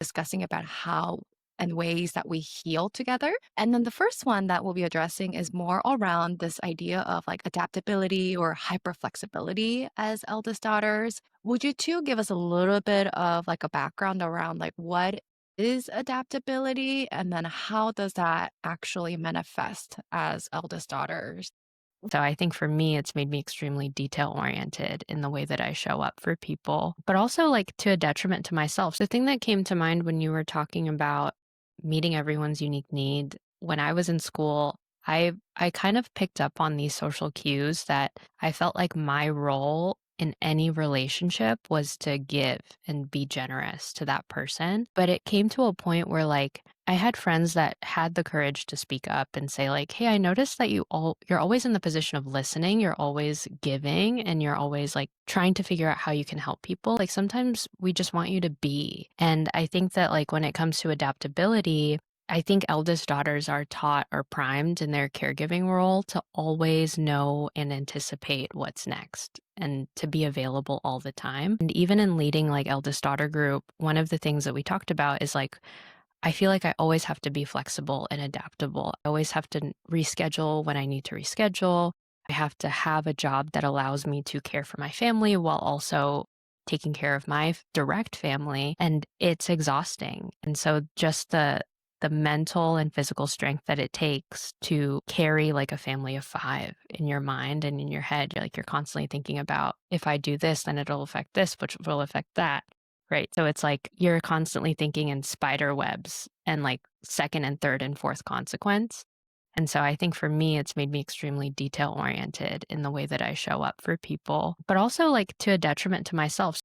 discussing about how and ways that we heal together. And then the first one that we'll be addressing is more around this idea of like adaptability or hyperflexibility as eldest daughters. Would you two give us a little bit of like a background around like what is adaptability and then how does that actually manifest as eldest daughters? So I think for me, it's made me extremely detail oriented in the way that I show up for people, but also like to a detriment to myself. The thing that came to mind when you were talking about meeting everyone's unique need, when I was in school, I kind of picked up on these social cues that I felt like my role in any relationship was to give and be generous to that person. But it came to a point where like I had friends that had the courage to speak up and say like, "Hey, I noticed that you're always in the position of listening, you're always giving, and you're always like trying to figure out how you can help people. Like sometimes we just want you to be." And I think that like when it comes to adaptability, I think eldest daughters are taught or primed in their caregiving role to always know and anticipate what's next and to be available all the time. And even in leading like eldest daughter group, one of the things that we talked about is like I feel like I always have to be flexible and adaptable. I always have to reschedule when I need to reschedule. I have to have a job that allows me to care for my family while also taking care of my direct family, and it's exhausting. And so just the mental and physical strength that it takes to carry like a family of 5 in your mind and in your head. You're constantly thinking about, if I do this, then it'll affect this, which will affect that. Right. So it's like you're constantly thinking in spider webs and like second and third and fourth consequence. And so I think for me, it's made me extremely detail oriented in the way that I show up for people, but also like to a detriment to myself.